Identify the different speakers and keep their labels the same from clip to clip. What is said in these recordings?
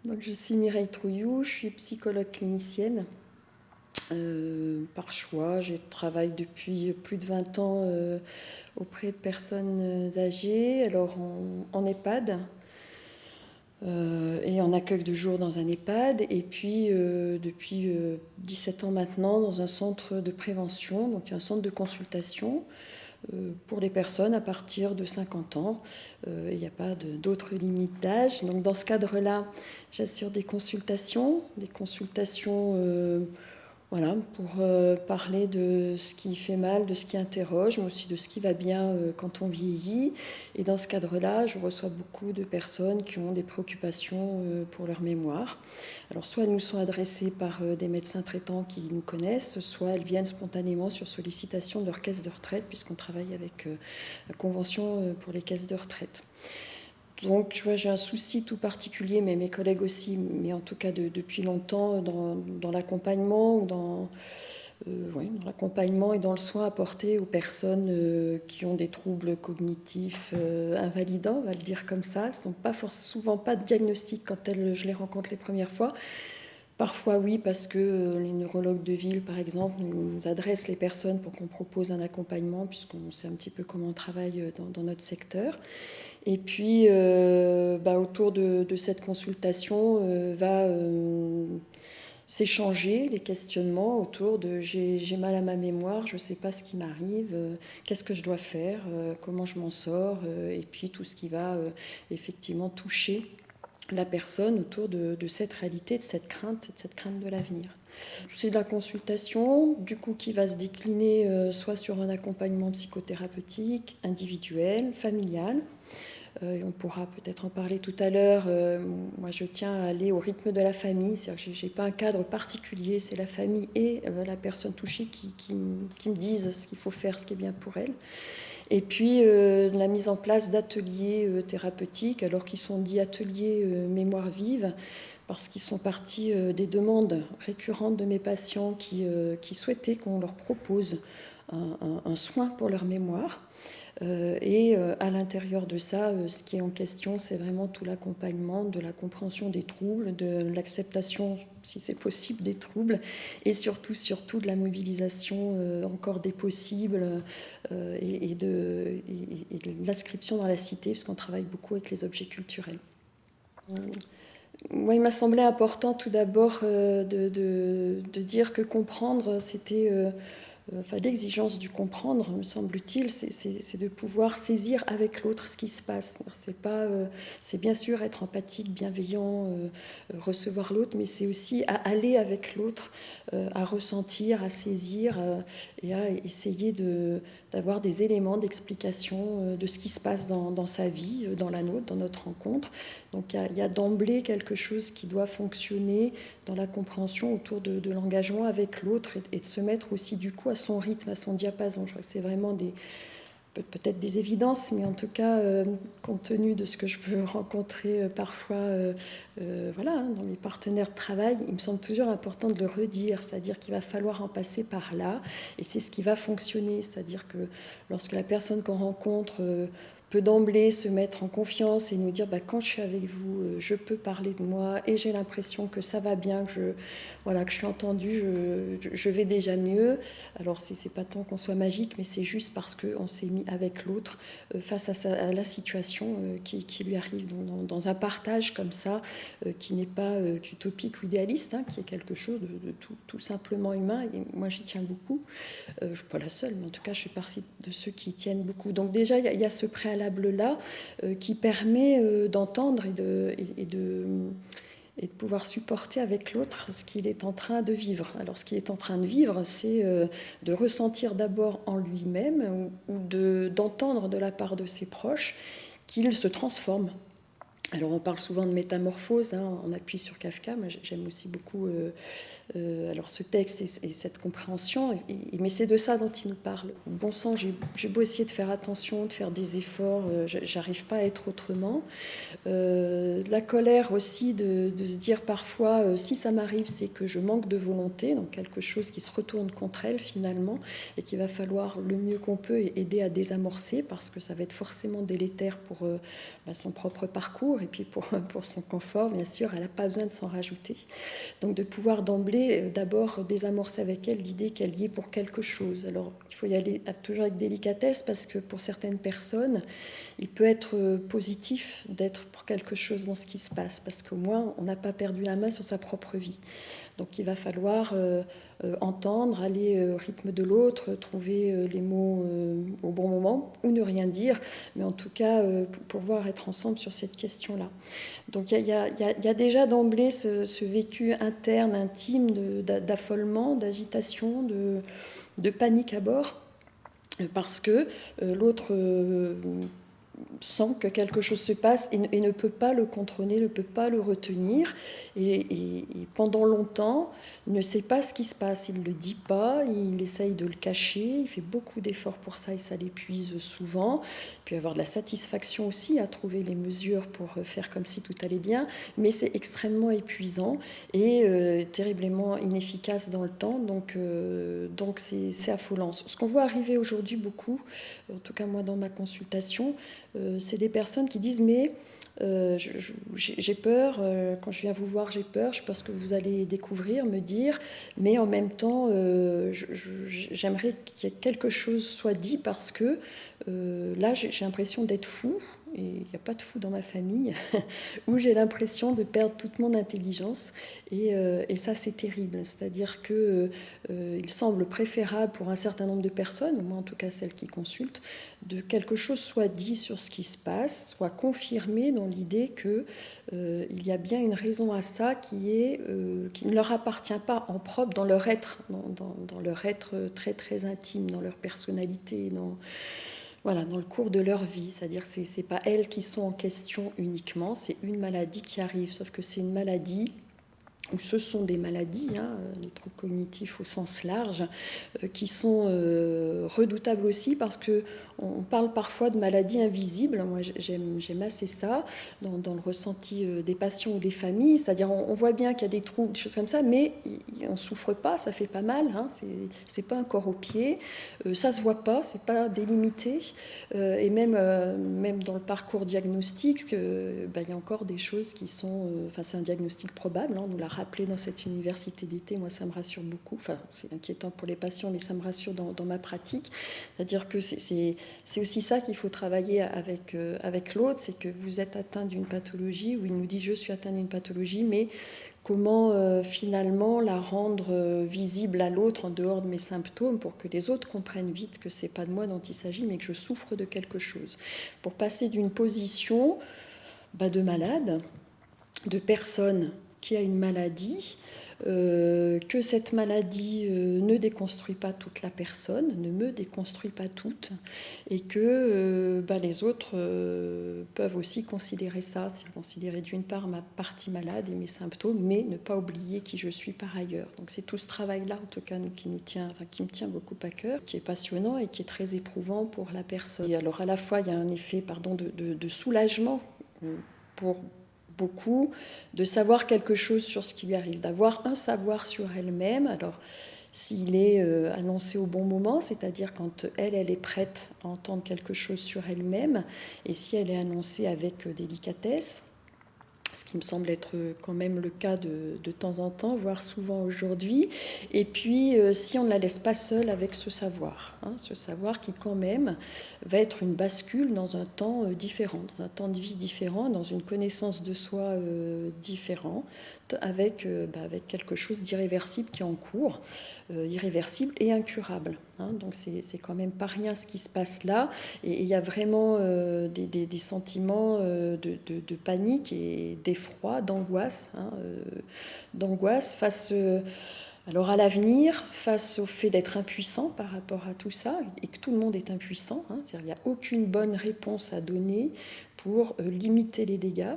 Speaker 1: Donc, je suis Mireille Trouilloux, je suis psychologue clinicienne. Par choix, je travaille depuis plus de 20 ans auprès de personnes âgées, alors en EHPAD et en accueil de jour dans un EHPAD, et puis depuis 17 ans maintenant dans un centre de prévention, donc un centre de consultation pour les personnes à partir de 50 ans. Il n'y a pas d'autres limites d'âge. Donc dans ce cadre-là, j'assure des consultations voilà, pour parler de ce qui fait mal, de ce qui interroge, mais aussi de ce qui va bien quand on vieillit. Et dans ce cadre-là, je reçois beaucoup de personnes qui ont des préoccupations pour leur mémoire. Alors soit elles nous sont adressées par des médecins traitants qui nous connaissent, soit elles viennent spontanément sur sollicitation de leur caisse de retraite, puisqu'on travaille avec la convention pour les caisses de retraite. Donc, tu vois, j'ai un souci tout particulier, mais mes collègues aussi, mais en tout cas depuis longtemps, dans l'accompagnement ou dans l'accompagnement et dans le soin apporté aux personnes qui ont des troubles cognitifs invalidants, on va le dire comme ça. Elles ne sont pas souvent pas de diagnostic quand je les rencontre les premières fois. Parfois oui, parce que les neurologues de ville, par exemple, nous adressent les personnes pour qu'on propose un accompagnement, puisqu'on sait un petit peu comment on travaille dans notre secteur. Et puis, autour de cette consultation, va s'échanger les questionnements autour de j'ai mal à ma mémoire, je ne sais pas ce qui m'arrive, qu'est-ce que je dois faire, comment je m'en sors, et puis tout ce qui va effectivement toucher la personne autour de cette réalité, de cette crainte de l'avenir. C'est de la consultation, du coup, qui va se décliner soit sur un accompagnement psychothérapeutique, individuel, familial. On pourra peut-être en parler tout à l'heure. Moi, je tiens à aller au rythme de la famille, c'est-à-dire que je n'ai pas un cadre particulier, c'est la famille et la personne touchée qui me disent ce qu'il faut faire, ce qui est bien pour elle. Et puis la mise en place d'ateliers thérapeutiques, alors qu'ils sont dits ateliers mémoire vive, parce qu'ils sont partis des demandes récurrentes de mes patients qui souhaitaient qu'on leur propose un soin pour leur mémoire. Et à l'intérieur de ça, ce qui est en question, c'est vraiment tout l'accompagnement de la compréhension des troubles, de l'acceptation, si c'est possible, des troubles, et surtout de la mobilisation encore des possibles et de l'inscription dans la cité, puisqu'on travaille beaucoup avec les objets culturels. Moi, il m'a semblé important tout d'abord de dire que comprendre, c'était... l'exigence du comprendre, me semble-t-il, c'est de pouvoir saisir avec l'autre ce qui se passe. C'est bien sûr être empathique, bienveillant, recevoir l'autre, mais c'est aussi à aller avec l'autre, à ressentir, à saisir et à essayer d'avoir des éléments d'explication de ce qui se passe dans sa vie, dans la nôtre, dans notre rencontre. Donc il y a d'emblée quelque chose qui doit fonctionner dans la compréhension autour de l'engagement avec l'autre et de se mettre aussi du coup à son rythme, à son diapason. Je crois que c'est vraiment peut-être des évidences, mais en tout cas, compte tenu de ce que je peux rencontrer parfois dans mes partenaires de travail, il me semble toujours important de le redire, c'est-à-dire qu'il va falloir en passer par là, et c'est ce qui va fonctionner, c'est-à-dire que lorsque la personne qu'on rencontre peut d'emblée se mettre en confiance et nous dire quand je suis avec vous, je peux parler de moi et j'ai l'impression que ça va bien, que je suis entendue, je vais déjà mieux. Alors c'est pas tant qu'on soit magique, mais c'est juste parce qu'on s'est mis avec l'autre face à la situation qui lui arrive dans un partage comme ça, qui n'est pas utopique ou idéaliste, qui est quelque chose de tout simplement humain. Et moi j'y tiens beaucoup. Je ne suis pas la seule, mais en tout cas, je fais partie de ceux qui y tiennent beaucoup. Donc déjà, il y a ce préalable-là qui permet d'entendre et de pouvoir supporter avec l'autre ce qu'il est en train de vivre. Alors ce qu'il est en train de vivre, c'est de ressentir d'abord en lui-même ou d'entendre de la part de ses proches qu'il se transforme. Alors on parle souvent de métamorphose, on appuie sur Kafka, moi j'aime aussi beaucoup alors ce texte et cette compréhension, mais c'est de ça dont il nous parle. Bon sang, j'ai beau essayer de faire attention, de faire des efforts, j'arrive pas à être autrement. La colère aussi de se dire parfois, si ça m'arrive, c'est que je manque de volonté, donc quelque chose qui se retourne contre elle finalement, et qu'il va falloir le mieux qu'on peut aider à désamorcer, parce que ça va être forcément délétère pour son propre parcours et puis pour son confort, bien sûr, elle n'a pas besoin de s'en rajouter. Donc de pouvoir d'emblée, d'abord désamorcer avec elle l'idée qu'elle y est pour quelque chose. Alors il faut y aller toujours avec délicatesse, parce que pour certaines personnes, il peut être positif d'être pour quelque chose dans ce qui se passe, parce qu'au moins on n'a pas perdu la main sur sa propre vie. Donc il va falloir entendre, aller au rythme de l'autre, trouver les mots au bon moment, ou ne rien dire, mais en tout cas pour pouvoir être ensemble sur cette question-là. Donc il y a déjà d'emblée ce vécu interne, intime, d'affolement, d'agitation, de panique à bord, parce que l'autre sent que quelque chose se passe et ne peut pas le contrôler, ne peut pas le retenir. Et pendant longtemps, il ne sait pas ce qui se passe. Il ne le dit pas, il essaye de le cacher, il fait beaucoup d'efforts pour ça et ça l'épuise souvent. Il peut y avoir de la satisfaction aussi à trouver les mesures pour faire comme si tout allait bien, mais c'est extrêmement épuisant et terriblement inefficace dans le temps. Donc c'est affolant. Ce qu'on voit arriver aujourd'hui beaucoup, en tout cas moi dans ma consultation, c'est des personnes qui disent mais j'ai peur, quand je viens vous voir j'ai peur, je sais pas ce que vous allez découvrir, me dire, mais en même temps j'aimerais qu'il y ait quelque chose soit dit parce que là j'ai l'impression d'être fou, et il n'y a pas de fou dans ma famille, où j'ai l'impression de perdre toute mon intelligence, et ça c'est terrible, c'est-à-dire que il semble préférable pour un certain nombre de personnes, ou moi en tout cas celles qui consultent, de quelque chose soit dit sur ce qui se passe, soit confirmé dans l'idée que il y a bien une raison à ça qui ne leur appartient pas en propre dans leur être, dans leur être très très intime, dans leur personnalité, voilà, dans le cours de leur vie. C'est-à-dire que c'est pas elles qui sont en question uniquement, c'est une maladie qui arrive, sauf que c'est une maladie, ou ce sont des maladies, les troubles cognitifs au sens large, qui sont redoutables aussi parce qu'on parle parfois de maladies invisibles. Moi, j'aime assez ça dans le ressenti des patients ou des familles. C'est-à-dire, on voit bien qu'il y a des troubles, des choses comme ça, mais on ne souffre pas, ça fait pas mal. C'est pas un corps au pied, ça se voit pas, c'est pas délimité. Et même dans le parcours diagnostic, il y a encore des choses qui sont... c'est un diagnostic probable, on nous l'a rappelé dans cette université d'été. Moi, ça me rassure beaucoup. Enfin, c'est inquiétant pour les patients, mais ça me rassure dans ma pratique. C'est-à-dire que c'est aussi ça qu'il faut travailler avec l'autre, c'est que vous êtes atteint d'une pathologie, où il nous dit « je suis atteint d'une pathologie », mais comment finalement la rendre visible à l'autre en dehors de mes symptômes, pour que les autres comprennent vite que c'est pas de moi dont il s'agit, mais que je souffre de quelque chose. Pour passer d'une position de malade, de personne qui a une maladie, que cette maladie ne déconstruit pas toute la personne, ne me déconstruit pas toute, et que les autres peuvent aussi considérer ça, c'est considérer d'une part ma partie malade et mes symptômes, mais ne pas oublier qui je suis par ailleurs. Donc c'est tout ce travail-là, en tout cas, qui me tient beaucoup à cœur, qui est passionnant et qui est très éprouvant pour la personne. Et alors à la fois, il y a un effet de soulagement pour beaucoup, de savoir quelque chose sur ce qui lui arrive, d'avoir un savoir sur elle-même. Alors, s'il est annoncé au bon moment, c'est-à-dire quand elle est prête à entendre quelque chose sur elle-même, et si elle est annoncée avec délicatesse, ce qui me semble être quand même le cas de temps en temps, voire souvent aujourd'hui. Et puis, si on ne la laisse pas seule avec ce savoir qui quand même va être une bascule dans un temps différent, dans un temps de vie différent, dans une connaissance de soi différente, avec quelque chose d'irréversible qui est en cours, irréversible et incurable. Donc c'est quand même pas rien ce qui se passe là, et il y a vraiment des sentiments de panique et d'effroi, d'angoisse, d'angoisse face alors à l'avenir, face au fait d'être impuissant par rapport à tout ça, et que tout le monde est impuissant, c'est-à-dire qu'il n'y a aucune bonne réponse à donner pour limiter les dégâts.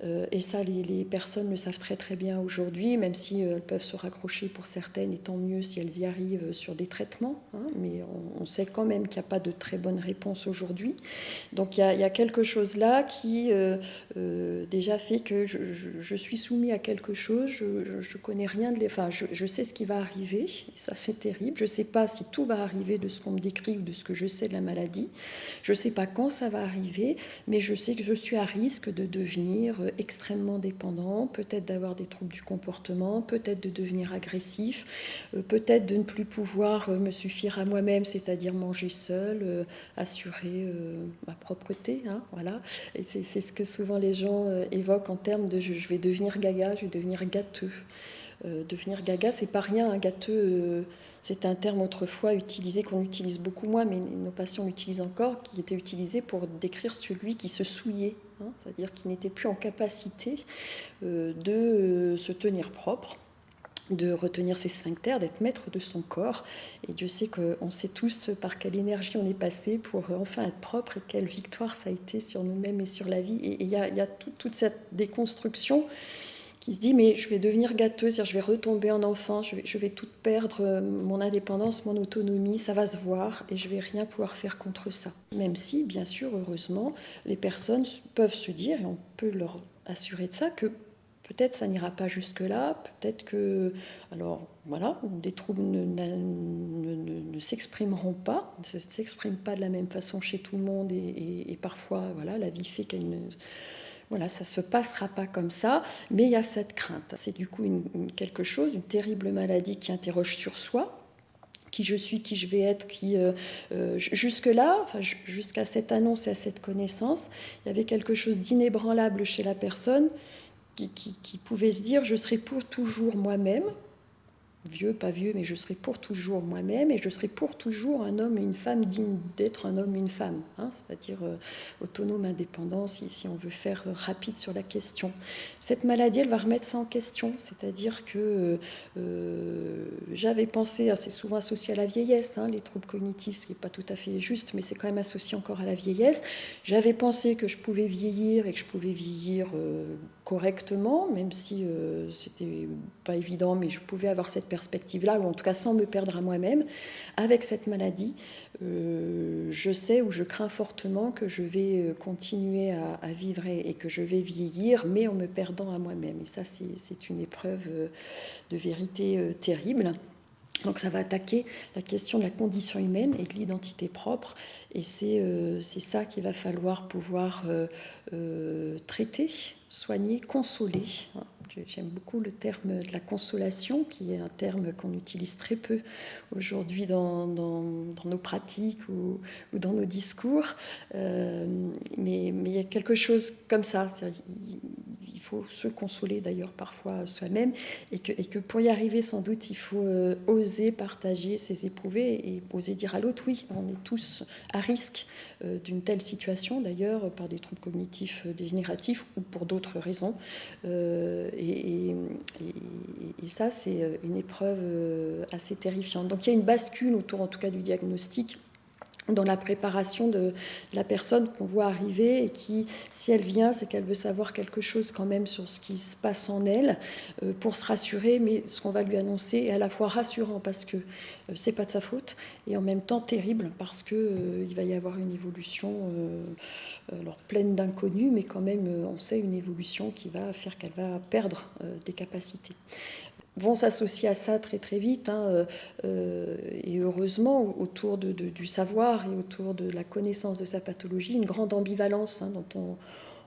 Speaker 1: Et ça, les personnes le savent très très bien aujourd'hui, même si elles peuvent se raccrocher pour certaines, et tant mieux si elles y arrivent sur des traitements, hein, mais on sait quand même qu'il n'y a pas de très bonne réponse aujourd'hui. Donc il y a quelque chose là qui déjà fait que je suis soumis à quelque chose, je connais rien de enfin je sais ce qui va arriver, et ça c'est terrible. Je ne sais pas si tout va arriver de ce qu'on me décrit ou de ce que je sais de la maladie. Je ne sais pas quand ça va arriver, mais je sais que je suis à risque de devenir extrêmement dépendant, peut-être d'avoir des troubles du comportement, peut-être de devenir agressif, peut-être de ne plus pouvoir me suffire à moi-même, c'est-à-dire manger seul, assurer ma propreté, hein, voilà. Et c'est ce que souvent les gens évoquent en termes de je vais devenir gaga, je vais devenir gâteux. Devenir gaga, c'est pas rien, un gâteux, c'est un terme autrefois utilisé, qu'on utilise beaucoup moins, mais nos patients l'utilisent encore, qui était utilisé pour décrire celui qui se souillait, hein, c'est-à-dire qui n'était plus en capacité de se tenir propre, de retenir ses sphincters, d'être maître de son corps. Et Dieu sait qu'on sait tous par quelle énergie on est passé pour enfin être propre, et quelle victoire ça a été sur nous-mêmes et sur la vie. Et il y a toute cette déconstruction qui se dit mais je vais devenir gâteuse, c'est-à-dire je vais retomber en enfant, je vais tout perdre, mon indépendance, mon autonomie, ça va se voir et je vais rien pouvoir faire contre ça. Même si, bien sûr, heureusement, les personnes peuvent se dire, et on peut leur assurer de ça, que peut-être ça n'ira pas jusque-là, peut-être que, alors voilà, des troubles ne s'exprimeront pas, ne s'expriment pas de la même façon chez tout le monde, et parfois, voilà, la vie fait qu'elle ne... Voilà, ça ne se passera pas comme ça, mais il y a cette crainte. C'est du coup quelque chose, une terrible maladie qui interroge sur soi, qui je suis, qui je vais être, qui jusque-là, enfin, jusqu'à cette annonce et à cette connaissance, il y avait quelque chose d'inébranlable chez la personne qui pouvait se dire je serai pour toujours moi-même. Vieux, pas vieux, mais je serai pour toujours moi-même, et je serai pour toujours un homme et une femme digne d'être un homme et une femme, hein, c'est-à-dire autonome, indépendant, si on veut faire rapide sur la question. Cette maladie, elle va remettre ça en question, c'est-à-dire que j'avais pensé, c'est souvent associé à la vieillesse, hein, les troubles cognitifs, ce qui n'est pas tout à fait juste, mais c'est quand même associé encore à la vieillesse. J'avais pensé que je pouvais vieillir et que je pouvais vieillir correctement, même si c'était pas évident, mais je pouvais avoir cette perspective-là, ou en tout cas sans me perdre à moi-même. Avec cette maladie, je sais ou je crains fortement que je vais continuer à vivre et que je vais vieillir, mais en me perdant à moi-même. Et ça, c'est une épreuve de vérité terrible. Donc ça va attaquer la question de la condition humaine et de l'identité propre, et c'est ça qu'il va falloir pouvoir traiter, soigner, consoler. J'aime beaucoup le terme de la consolation, qui est un terme qu'on utilise très peu aujourd'hui dans nos pratiques ou dans nos discours, mais il y a quelque chose comme ça. Il faut se consoler d'ailleurs parfois soi-même, et que pour y arriver, sans doute, il faut oser partager ses éprouvés et oser dire à l'autre, oui, on est tous à risque d'une telle situation, d'ailleurs, par des troubles cognitifs dégénératifs ou pour d'autres raisons. Et ça, c'est une épreuve assez terrifiante. Donc il y a une bascule autour, en tout cas, du diagnostic, dans la préparation de la personne qu'on voit arriver, et qui, si elle vient, c'est qu'elle veut savoir quelque chose quand même sur ce qui se passe en elle, pour se rassurer, mais ce qu'on va lui annoncer est à la fois rassurant parce que c'est pas de sa faute, et en même temps terrible parce que il va y avoir une évolution alors pleine d'inconnus, mais quand même on sait une évolution qui va faire qu'elle va perdre des capacités. Vont s'associer à ça très très vite, hein, et heureusement, autour du savoir et autour de la connaissance de sa pathologie, une grande ambivalence, hein, dont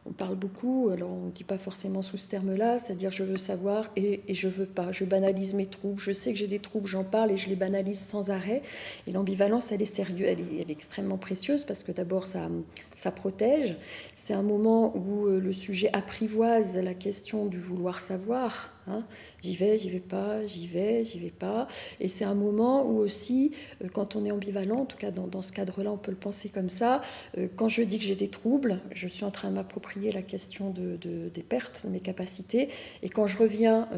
Speaker 1: on parle beaucoup. Alors on ne dit pas forcément sous ce terme-là, c'est-à-dire je veux savoir et je veux pas. Je banalise mes troubles, je sais que j'ai des troubles, j'en parle et je les banalise sans arrêt. Et l'ambivalence, elle est sérieuse, elle est extrêmement précieuse, parce que d'abord ça protège. C'est un moment où le sujet apprivoise la question du vouloir savoir, hein. J'y vais pas, j'y vais pas. Et c'est un moment où aussi, quand on est ambivalent, en tout cas dans ce cadre-là, on peut le penser comme ça, quand je dis que j'ai des troubles, je suis en train de m'approprier m'approprier la question des pertes de mes capacités. Et quand je reviens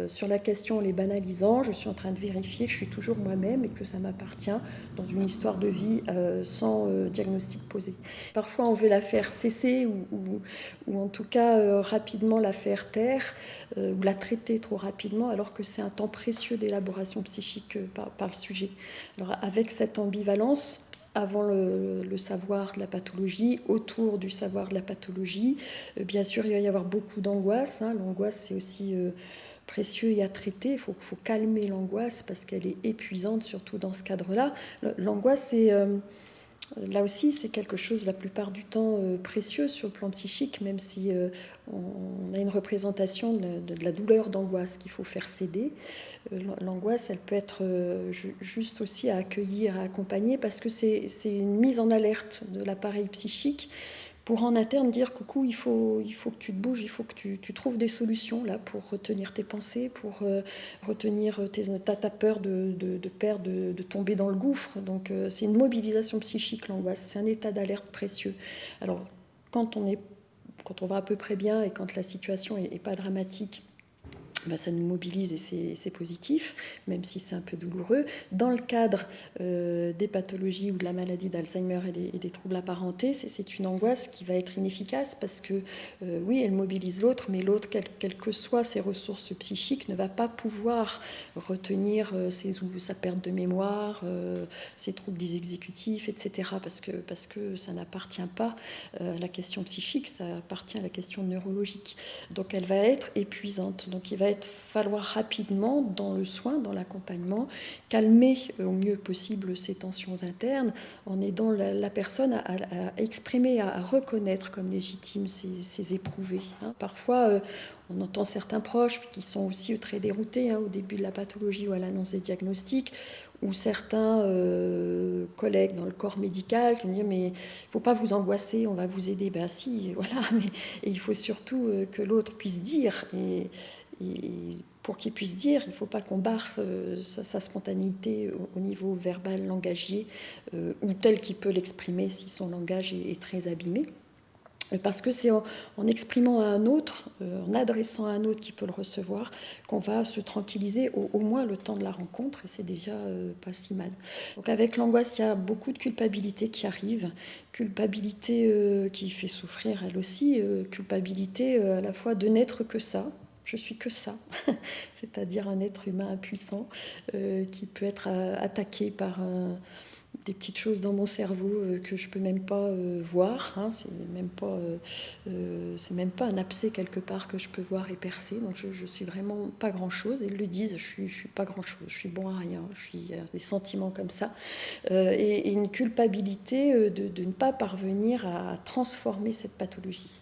Speaker 1: sur la question en les banalisant, je suis en train de vérifier que je suis toujours moi-même et que ça m'appartient dans une histoire de vie sans diagnostic posé. Parfois, on veut la faire cesser ou en tout cas rapidement la faire taire ou la traiter trop rapidement, alors que c'est un temps précieux d'élaboration psychique par le sujet. Alors, avec cette ambivalence, avant le savoir de la pathologie, autour du savoir de la pathologie, bien sûr, il va y avoir beaucoup d'angoisse. L'angoisse, c'est aussi précieux et à traiter. Il faut calmer l'angoisse parce qu'elle est épuisante, surtout dans ce cadre-là. L'angoisse, c'est... là aussi, c'est quelque chose, la plupart du temps, précieux sur le plan psychique, même si on a une représentation de la douleur d'angoisse qu'il faut faire céder. L'angoisse, elle peut être juste aussi à accueillir, à accompagner, parce que c'est une mise en alerte de l'appareil psychique pour en interne dire coucou, il faut que tu te bouges, il faut que tu trouves des solutions là pour retenir tes pensées, pour retenir ta peur de perdre, de tomber dans le gouffre. Donc c'est une mobilisation psychique, l'angoisse, c'est un état d'alerte précieux. Alors quand on va à peu près bien et quand la situation est pas dramatique, ça nous mobilise et c'est positif, même si c'est un peu douloureux. Dans le cadre des pathologies ou de la maladie d'Alzheimer et des troubles apparentés, c'est une angoisse qui va être inefficace parce que, oui, elle mobilise l'autre, mais l'autre, quelles que soient ses ressources psychiques, ne va pas pouvoir retenir sa perte de mémoire, ses troubles exécutifs, etc. Parce que ça n'appartient pas à la question psychique, ça appartient à la question neurologique. Donc elle va être épuisante. Donc il va falloir rapidement, dans le soin, dans l'accompagnement, calmer au mieux possible ces tensions internes en aidant la personne à exprimer, à reconnaître comme légitimes ces éprouvés. Parfois, on entend certains proches qui sont aussi très déroutés au début de la pathologie ou à l'annonce des diagnostics, ou certains collègues dans le corps médical qui disent mais il ne faut pas vous angoisser, on va vous aider. Ben si, voilà, mais il faut surtout que l'autre puisse dire et pour qu'il puisse dire, il ne faut pas qu'on barre sa spontanéité au niveau verbal, langagier, ou tel qu'il peut l'exprimer si son langage est très abîmé. Parce que c'est en exprimant à un autre, en adressant à un autre qui peut le recevoir, qu'on va se tranquilliser au moins le temps de la rencontre, et c'est déjà pas si mal. Donc avec l'angoisse, il y a beaucoup de culpabilité qui arrive, culpabilité qui fait souffrir elle aussi, culpabilité à la fois de n'être que ça. Je suis que ça, c'est-à-dire un être humain impuissant qui peut être attaqué par des petites choses dans mon cerveau que je peux même pas voir. C'est même pas un abcès quelque part que je peux voir et percer. Donc je suis vraiment pas grand-chose. Ils le disent, je suis pas grand-chose, je suis bon à rien. Je suis des sentiments comme ça et une culpabilité de ne pas parvenir à transformer cette pathologie,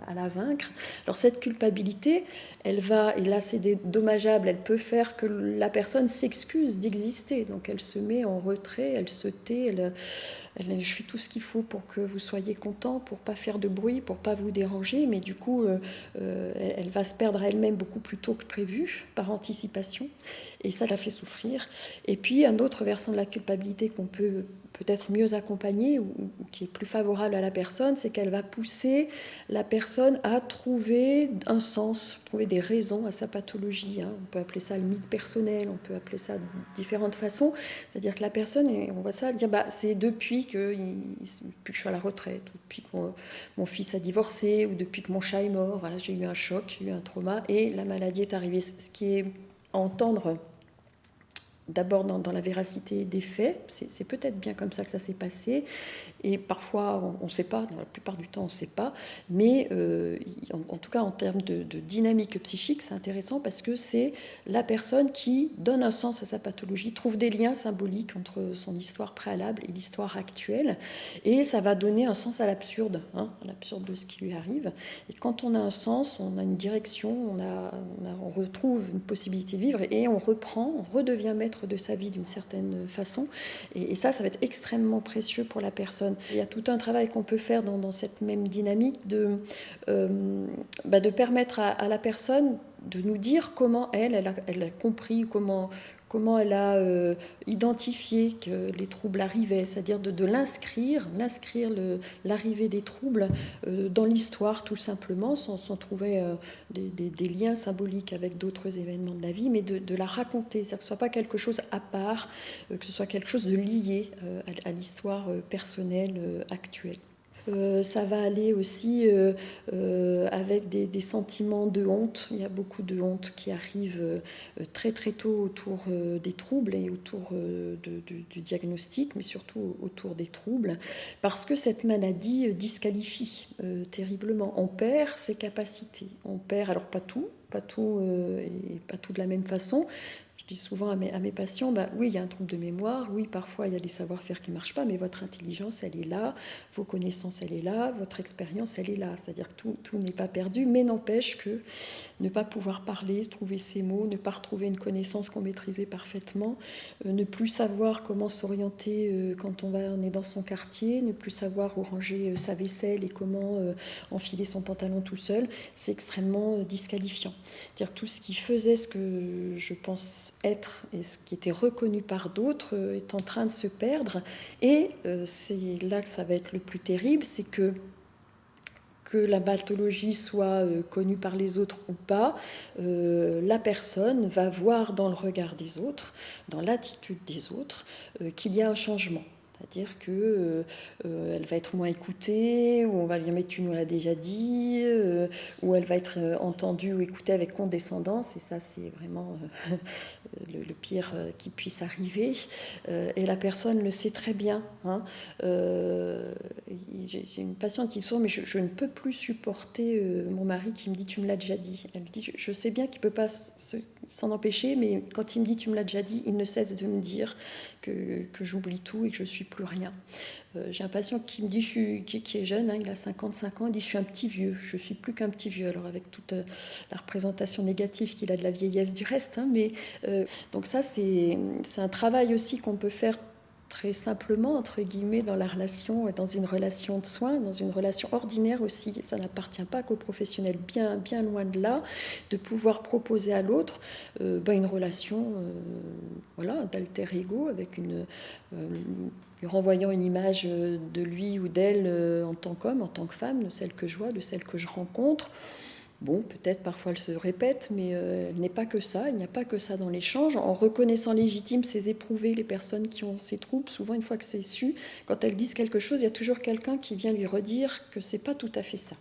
Speaker 1: à la vaincre. Alors cette culpabilité, elle va, et là c'est dommageable, elle peut faire que la personne s'excuse d'exister. Donc elle se met en retrait, elle se tait, je fais tout ce qu'il faut pour que vous soyez content, pour pas faire de bruit, pour pas vous déranger, mais du coup elle va se perdre elle-même beaucoup plus tôt que prévu, par anticipation, et ça la fait souffrir. Et puis un autre versant de la culpabilité qu'on peut peut-être mieux accompagner ou qui est plus favorable à la personne, c'est qu'elle va pousser la personne à trouver un sens, trouver des raisons à sa pathologie. On peut appeler ça le mythe personnel, on peut appeler ça de différentes façons. C'est-à-dire que la personne, et on voit ça, elle dit c'est depuis que je suis à la retraite, ou depuis que mon fils a divorcé, ou depuis que mon chat est mort, voilà, j'ai eu un choc, j'ai eu un trauma, et la maladie est arrivée. Ce qui est à entendre d'abord dans la véracité des faits, c'est peut-être bien comme ça que ça s'est passé, et parfois on ne sait pas, la plupart du temps on ne sait pas, mais en tout cas en termes de dynamique psychique, c'est intéressant parce que c'est la personne qui donne un sens à sa pathologie, trouve des liens symboliques entre son histoire préalable et l'histoire actuelle, et ça va donner un sens à l'absurde, à l'absurde de ce qui lui arrive. Et quand on a un sens, on a une direction, on retrouve une possibilité de vivre, et on redevient maître de sa vie d'une certaine façon, et ça va être extrêmement précieux pour la personne. Il y a tout un travail qu'on peut faire dans cette même dynamique de permettre à la personne de nous dire comment elle a compris, comment comment elle a identifié que les troubles arrivaient, c'est-à-dire de l'inscrire l'arrivée des troubles dans l'histoire tout simplement, sans trouver des liens symboliques avec d'autres événements de la vie, mais de la raconter, c'est-à-dire que ce ne soit pas quelque chose à part, que ce soit quelque chose de lié à l'histoire personnelle actuelle. Ça va aller aussi avec des sentiments de honte. Il y a beaucoup de honte qui arrive très très tôt autour des troubles et autour du diagnostic, mais surtout autour des troubles, parce que cette maladie disqualifie terriblement. On perd ses capacités. On perd, alors pas tout et pas tout de la même façon. Je dis souvent à mes patients, oui, il y a un trouble de mémoire, oui, parfois il y a des savoir-faire qui ne marchent pas, mais votre intelligence, elle est là, vos connaissances, elle est là, votre expérience, elle est là. C'est-à-dire que tout n'est pas perdu, mais n'empêche que ne pas pouvoir parler, trouver ses mots, ne pas retrouver une connaissance qu'on maîtrisait parfaitement, ne plus savoir comment s'orienter quand on est dans son quartier, ne plus savoir où ranger sa vaisselle et comment enfiler son pantalon tout seul, c'est extrêmement disqualifiant. C'est-à-dire tout ce qui faisait ce que je pense être et ce qui était reconnu par d'autres est en train de se perdre. Et c'est là que ça va être le plus terrible, c'est que la pathologie soit connue par les autres ou pas, la personne va voir dans le regard des autres, dans l'attitude des autres, qu'il y a un changement. C'est-à-dire qu'elle va être moins écoutée, ou on va lui dire « mais tu nous l'as déjà dit », ou elle va être entendue ou écoutée avec condescendance, et ça c'est vraiment le pire qui puisse arriver. Et la personne le sait très bien. Hein. J'ai une patiente qui sort, mais je ne peux plus supporter mon mari qui me dit « tu me l'as déjà dit ». Elle dit « je sais bien qu'il ne peut pas s'en empêcher, mais quand il me dit « tu me l'as déjà dit », il ne cesse de me dire que j'oublie tout et que je ne suis plus rien. J'ai un patient qui me dit, qui est jeune, hein, il a 55 ans, il dit « je suis un petit vieux, je ne suis plus qu'un petit vieux ». Alors avec toute la représentation négative qu'il a de la vieillesse du reste. Hein, mais, donc ça, c'est un travail aussi qu'on peut faire très simplement, entre guillemets, dans la relation, dans une relation de soins, dans une relation ordinaire aussi. Ça n'appartient pas qu'aux professionnels, bien, bien loin de là, de pouvoir proposer à l'autre une relation voilà, d'alter ego, avec lui renvoyant une image de lui ou d'elle en tant qu'homme, en tant que femme, de celle que je vois, de celle que je rencontre. Bon, peut-être parfois elle se répète, mais elle n'est pas que ça, il n'y a pas que ça dans l'échange. En reconnaissant légitime ces éprouvés, les personnes qui ont ces troubles, souvent une fois que c'est su, quand elles disent quelque chose, il y a toujours quelqu'un qui vient lui redire que c'est pas tout à fait ça.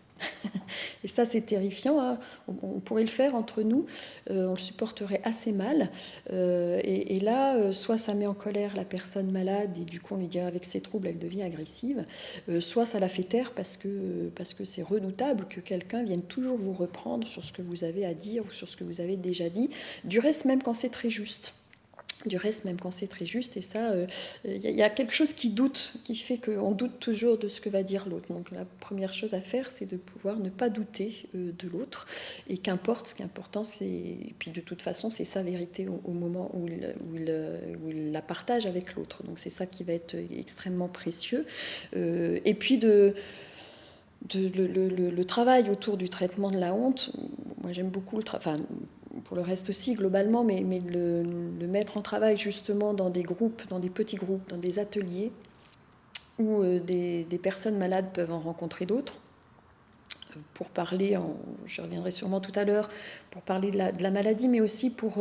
Speaker 1: Et ça, c'est terrifiant. Hein. On pourrait le faire entre nous, on le supporterait assez mal. Et là, soit ça met en colère la personne malade, et du coup, on lui dit avec ses troubles, elle devient agressive, soit ça la fait taire parce que c'est redoutable que quelqu'un vienne toujours vous reprendre sur ce que vous avez à dire ou sur ce que vous avez déjà dit, du reste même quand c'est très juste. Et ça, il y a quelque chose qui fait qu'on doute toujours de ce que va dire l'autre. Donc la première chose à faire, c'est de pouvoir ne pas douter de l'autre, et qu'importe, ce qui est important, et puis de toute façon, c'est sa vérité au moment où il la partage avec l'autre. Donc c'est ça qui va être extrêmement précieux. Et puis le travail autour du traitement de la honte, moi j'aime beaucoup pour le reste aussi globalement, mais le mettre en travail justement dans des groupes, dans des petits groupes, dans des ateliers où des personnes malades peuvent en rencontrer d'autres pour parler, j'y reviendrai sûrement tout à l'heure, pour parler de la maladie, mais aussi pour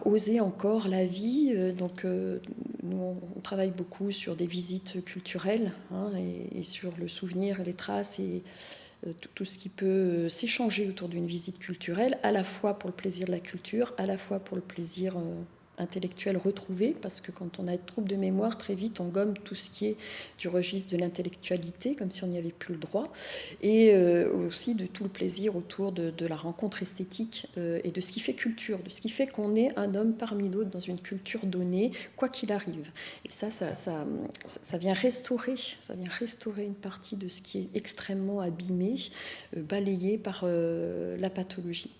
Speaker 1: oser encore la vie. Donc nous on travaille beaucoup sur des visites culturelles, hein, et sur le souvenir, les traces et tout ce qui peut s'échanger autour d'une visite culturelle, à la fois pour le plaisir de la culture, à la fois pour le plaisir intellectuel retrouvé, parce que quand on a des troubles de mémoire, très vite on gomme tout ce qui est du registre de l'intellectualité, comme si on n'y avait plus le droit, et aussi de tout le plaisir autour de la rencontre esthétique et de ce qui fait culture, de ce qui fait qu'on est un homme parmi d'autres dans une culture donnée, quoi qu'il arrive. Et ça vient restaurer une partie de ce qui est extrêmement abîmé, balayé par la pathologie.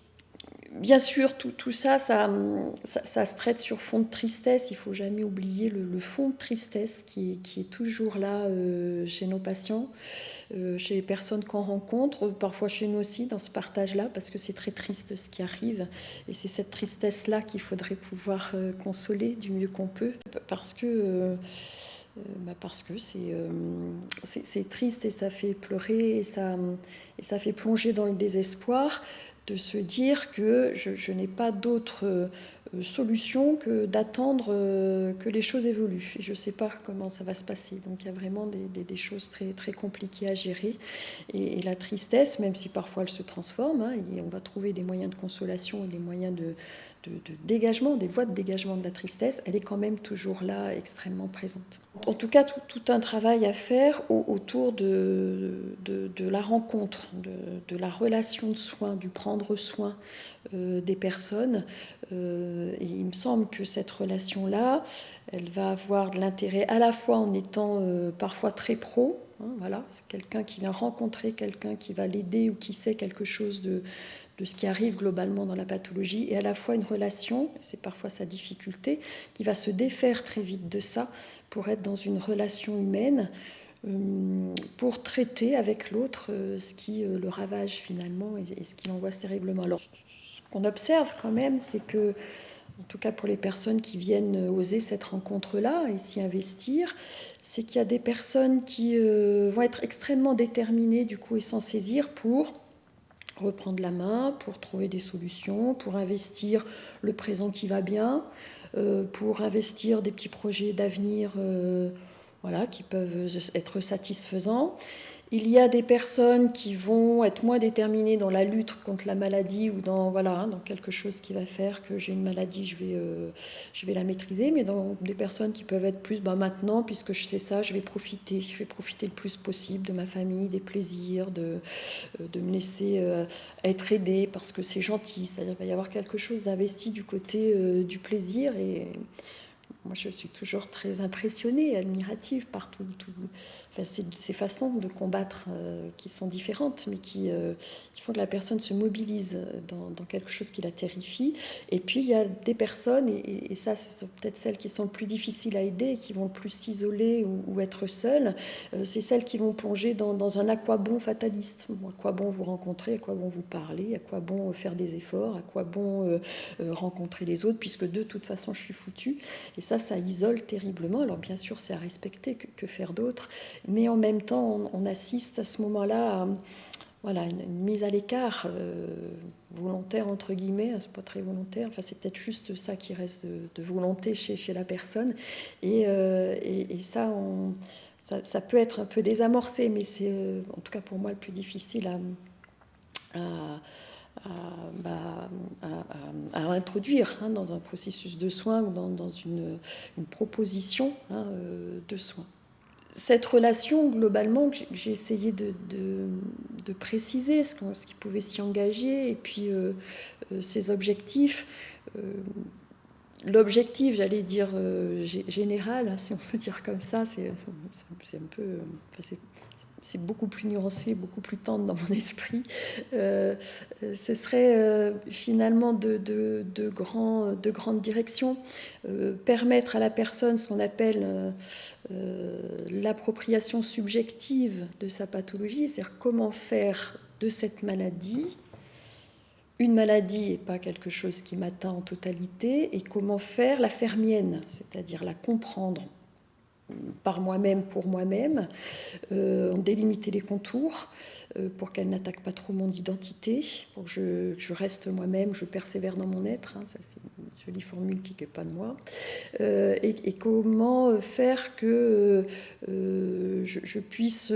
Speaker 1: Bien sûr, tout ça, ça se traite sur fond de tristesse. Il ne faut jamais oublier le fond de tristesse qui est toujours là chez nos patients, chez les personnes qu'on rencontre, parfois chez nous aussi, dans ce partage-là, parce que c'est très triste ce qui arrive. Et c'est cette tristesse-là qu'il faudrait pouvoir consoler du mieux qu'on peut, parce que c'est triste et ça fait pleurer et ça fait plonger dans le désespoir de se dire que je n'ai pas d'autre solution que d'attendre que les choses évoluent. Et je ne sais pas comment ça va se passer. Donc il y a vraiment des choses très, très compliquées à gérer. Et la tristesse, même si parfois elle se transforme, hein, et on va trouver des moyens de consolation et des moyens de dégagement, des voies de dégagement de la tristesse, elle est quand même toujours là, extrêmement présente. En tout cas, tout un travail à faire autour de la rencontre, de la relation de soins, du prendre soin des personnes. Et il me semble que cette relation-là, elle va avoir de l'intérêt à la fois en étant parfois très pro, hein, voilà, c'est quelqu'un qui vient rencontrer quelqu'un qui va l'aider ou qui sait quelque chose de ce qui arrive globalement dans la pathologie, et à la fois une relation, c'est parfois sa difficulté, qui va se défaire très vite de ça pour être dans une relation humaine, pour traiter avec l'autre ce qui le ravage finalement et ce qui l'angoisse terriblement. Alors, ce qu'on observe quand même, c'est que, en tout cas pour les personnes qui viennent oser cette rencontre-là et s'y investir, c'est qu'il y a des personnes qui vont être extrêmement déterminées du coup et s'en saisir pour reprendre la main, pour trouver des solutions, pour investir le présent qui va bien, pour investir des petits projets d'avenir voilà, qui peuvent être satisfaisants. Il y a des personnes qui vont être moins déterminées dans la lutte contre la maladie ou dans, voilà, hein, dans quelque chose qui va faire que j'ai une maladie, je vais la maîtriser, mais dans des personnes qui peuvent être plus, maintenant, puisque je sais ça, je vais profiter le plus possible de ma famille, des plaisirs, de me laisser être aidée parce que c'est gentil. C'est-à-dire qu'il va y avoir quelque chose d'investi du côté du plaisir et moi, je suis toujours très impressionnée, admirative par ces façons de combattre qui sont différentes, mais qui font que la personne se mobilise dans quelque chose qui la terrifie. Et puis, il y a des personnes, et ça, ce sont peut-être celles qui sont le plus difficiles à aider, qui vont le plus s'isoler ou être seules. C'est celles qui vont plonger dans un à quoi bon fataliste. À quoi bon vous rencontrer, à quoi bon vous parler, à quoi bon faire des efforts, à quoi bon rencontrer les autres, puisque de toute façon, je suis foutue. Et ça isole terriblement. Alors bien sûr, c'est à respecter, que faire d'autre. Mais en même temps, on assiste à ce moment-là à voilà, une mise à l'écart volontaire, entre guillemets. C'est pas très volontaire. Enfin, c'est peut-être juste ça qui reste de volonté chez la personne. Et ça peut être un peu désamorcé, mais c'est en tout cas pour moi le plus difficile à à introduire hein, dans un processus de soins ou dans une proposition hein, de soins. Cette relation, globalement, que j'ai essayé de préciser, ce qui pouvait s'y engager, et puis ses objectifs. L'objectif, j'allais dire général, hein, si on peut dire comme ça, c'est un peu... c'est beaucoup plus nuancé, beaucoup plus tendre dans mon esprit. Ce serait finalement de grandes directions. Permettre à la personne ce qu'on appelle l'appropriation subjective de sa pathologie, c'est-à-dire comment faire de cette maladie une maladie et pas quelque chose qui m'atteint en totalité, et comment la faire mienne, c'est-à-dire la comprendre par moi-même, pour moi-même, délimiter les contours pour qu'elle n'attaque pas trop mon identité, pour que je reste moi-même, je persévère dans mon être, hein, ça c'est une jolie formule qui n'est pas de moi, et comment faire que je puisse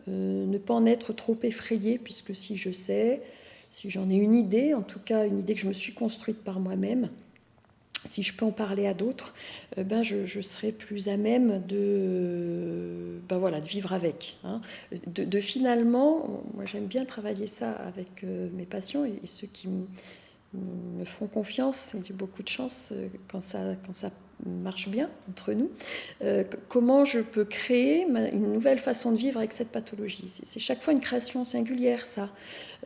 Speaker 1: ne pas en être trop effrayée, puisque si je sais, si j'en ai une idée, en tout cas une idée que je me suis construite par moi-même, si je peux en parler à d'autres, je serai plus à même de vivre avec. Hein. Finalement, moi j'aime bien travailler ça avec mes patients et ceux qui me font confiance, et j'ai beaucoup de chance quand ça marche bien entre nous, comment je peux créer une nouvelle façon de vivre avec cette pathologie. C'est chaque fois une création singulière, ça.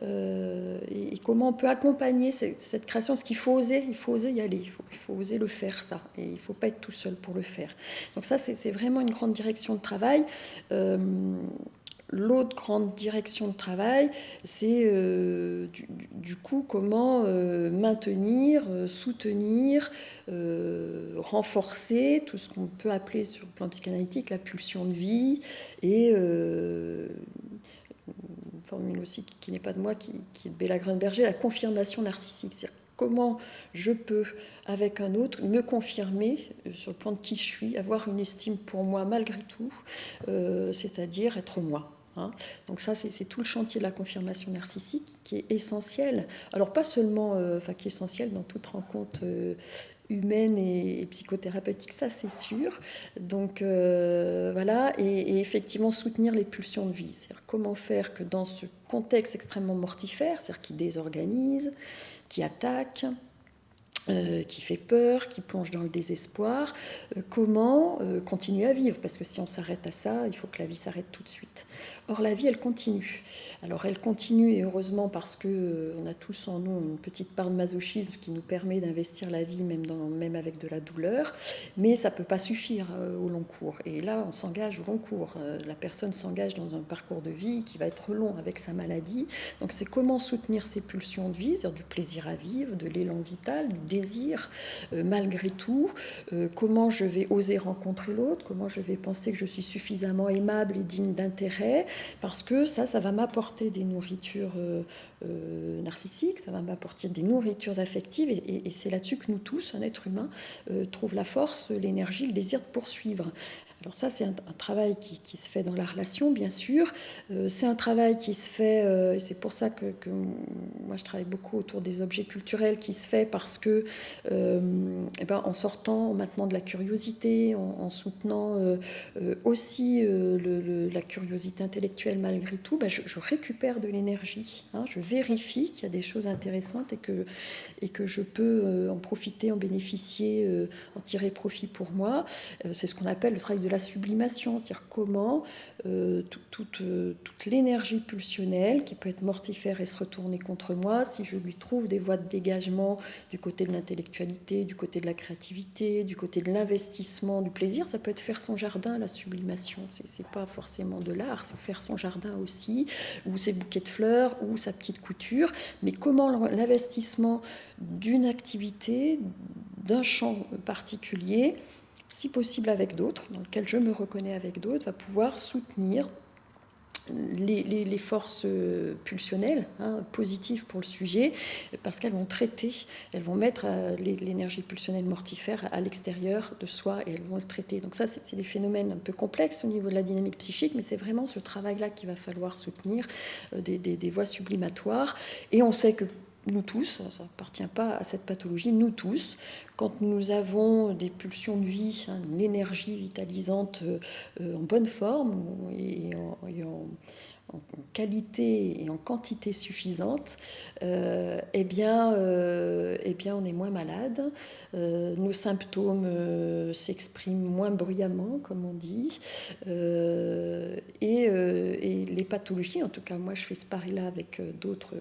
Speaker 1: Et comment on peut accompagner cette création, parce qu'il faut oser y aller, il faut oser le faire, ça, et il ne faut pas être tout seul pour le faire. Donc ça, c'est vraiment une grande direction de travail. L'autre grande direction de travail, c'est du coup comment maintenir, soutenir, renforcer tout ce qu'on peut appeler sur le plan psychanalytique la pulsion de vie et une formule aussi qui n'est pas de moi, qui est de Bella Grunberger, la confirmation narcissique. C'est-à-dire comment je peux, avec un autre, me confirmer sur le plan de qui je suis, avoir une estime pour moi malgré tout, c'est-à-dire être moi. Donc ça, c'est tout le chantier de la confirmation narcissique qui est essentiel. Alors pas seulement, qui est essentiel dans toute rencontre humaine et psychothérapeutique, ça c'est sûr. Donc voilà, et effectivement soutenir les pulsions de vie. C'est-à-dire comment faire que dans ce contexte extrêmement mortifère, c'est-à-dire qui désorganise, qui attaque, qui fait peur, qui plonge dans le désespoir, comment continuer à vivre, parce que si on s'arrête à ça, il faut que la vie s'arrête tout de suite. Or la vie, elle continue. Alors elle continue, et heureusement, parce qu'on a tous en nous une petite part de masochisme qui nous permet d'investir la vie même avec de la douleur, mais ça ne peut pas suffire au long cours. Et là, on s'engage au long cours. La personne s'engage dans un parcours de vie qui va être long avec sa maladie. Donc c'est comment soutenir ces pulsions de vie, c'est-à-dire du plaisir à vivre, de l'élan vital, du désir, malgré tout, comment je vais oser rencontrer l'autre, comment je vais penser que je suis suffisamment aimable et digne d'intérêt, parce que ça va m'apporter des nourritures narcissiques, ça va m'apporter des nourritures affectives, et c'est là-dessus que nous tous, un être humain, trouve la force, l'énergie, le désir de poursuivre. Alors ça, c'est un travail qui se fait dans la relation, bien sûr. C'est un travail qui se fait, c'est pour ça que moi je travaille beaucoup autour des objets culturels, qui se fait parce que, en sortant maintenant de la curiosité, en soutenant aussi la curiosité intellectuelle malgré tout, je récupère de l'énergie. Je vérifie qu'il y a des choses intéressantes et que je peux en profiter, en bénéficier, en tirer profit pour moi. C'est ce qu'on appelle le travail de la sublimation, c'est-à-dire comment toute l'énergie pulsionnelle qui peut être mortifère et se retourner contre moi, si je lui trouve des voies de dégagement du côté de l'intellectualité, du côté de la créativité, du côté de l'investissement, du plaisir, ça peut être faire son jardin, la sublimation. C'est pas forcément de l'art, c'est faire son jardin aussi, ou ses bouquets de fleurs, ou sa petite couture, mais comment l'investissement d'une activité, d'un champ particulier, si possible avec d'autres, dans lequel je me reconnais avec d'autres, va pouvoir soutenir les forces pulsionnelles, positives pour le sujet, parce qu'elles vont traiter, elles vont mettre l'énergie pulsionnelle mortifère à l'extérieur de soi et elles vont le traiter. Donc ça, c'est des phénomènes un peu complexes au niveau de la dynamique psychique, mais c'est vraiment ce travail-là qu'il va falloir soutenir, des voies sublimatoires. Et on sait que nous tous, ça n'appartient pas à cette pathologie, nous tous, quand nous avons des pulsions de vie, une énergie vitalisante en bonne forme et en qualité et en quantité suffisante, on est moins malade, nos symptômes s'expriment moins bruyamment, comme on dit, et les pathologies, en tout cas moi je fais ce pari-là avec d'autres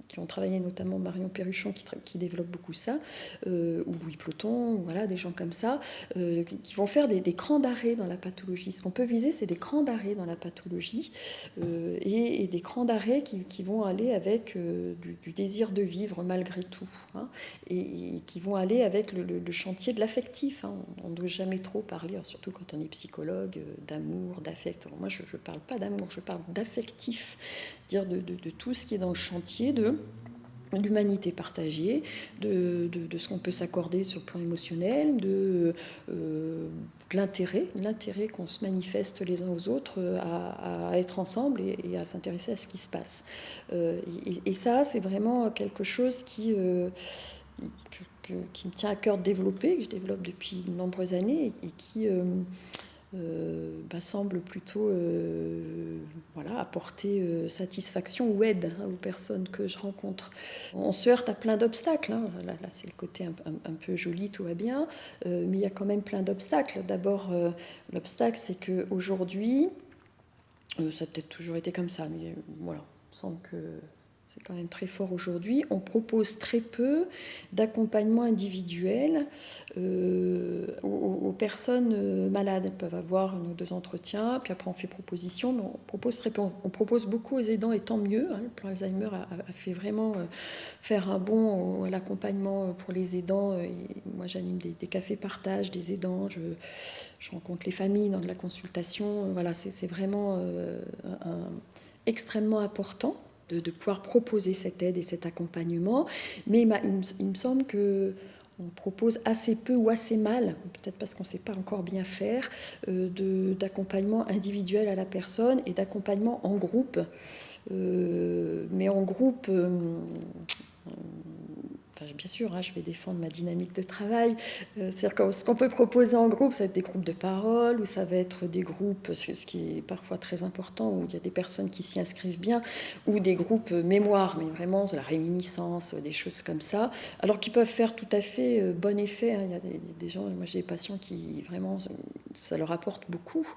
Speaker 1: qui ont travaillé, notamment Marion Perruchon qui développe beaucoup ça, ou Louis Ploton, voilà, des gens comme ça, qui vont faire des crans d'arrêt dans la pathologie. Ce qu'on peut viser, c'est des crans d'arrêt dans la pathologie, et des crans d'arrêt qui vont aller avec du désir de vivre malgré tout, et qui vont aller avec le chantier de l'affectif. On ne doit jamais trop parler, surtout quand on est psychologue, d'amour, d'affect. Alors moi, je ne parle pas d'amour, je parle d'affectif, dire de tout ce qui est dans le chantier de l'humanité partagée, de ce qu'on peut s'accorder sur le plan émotionnel, de l'intérêt qu'on se manifeste les uns aux autres à être ensemble et à s'intéresser à ce qui se passe. Et ça, c'est vraiment quelque chose qui me tient à cœur de développer, que je développe depuis de nombreuses années et qui semble plutôt apporter satisfaction ou aide aux personnes que je rencontre. On se heurte à plein d'obstacles. Là, c'est le côté un peu joli, tout va bien, mais il y a quand même plein d'obstacles. D'abord, l'obstacle, c'est qu'aujourd'hui, ça a peut-être toujours été comme ça, mais voilà, il me semble que c'est quand même très fort aujourd'hui. On propose très peu d'accompagnement individuel aux personnes malades. Elles peuvent avoir 1 ou 2 entretiens, puis après on fait proposition, mais on propose très peu. On propose beaucoup aux aidants, et tant mieux. Le plan Alzheimer a fait vraiment faire un bond à l'accompagnement pour les aidants. Et moi, j'anime des cafés partage des aidants. Je rencontre les familles dans de la consultation. Voilà, c'est vraiment extrêmement important de pouvoir proposer cette aide et cet accompagnement. Mais il me semble qu'on propose assez peu ou assez mal, peut-être parce qu'on ne sait pas encore bien faire, d'accompagnement individuel à la personne et d'accompagnement en groupe. Mais en groupe... bien sûr, je vais défendre ma dynamique de travail. C'est-à-dire que ce qu'on peut proposer en groupe, ça va être des groupes de parole, ou ça va être des groupes, ce qui est parfois très important, où il y a des personnes qui s'y inscrivent bien, ou des groupes mémoire, mais vraiment de la réminiscence, des choses comme ça, alors qui peuvent faire tout à fait bon effet. Il y a des gens, moi j'ai des patients qui vraiment, ça leur apporte beaucoup.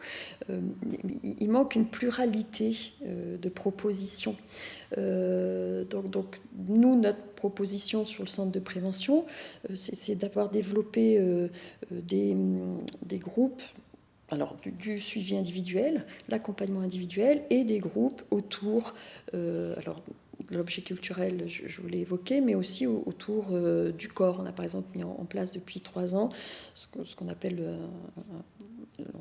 Speaker 1: Il manque une pluralité de propositions. Donc nous, notre proposition sur le centre de prévention, c'est d'avoir développé des groupes, alors du suivi individuel, l'accompagnement individuel, et des groupes autour, alors l'objet culturel, je vous l'ai évoqué, mais aussi autour du corps. On a par exemple mis en place depuis 3 ans ce qu'on appelle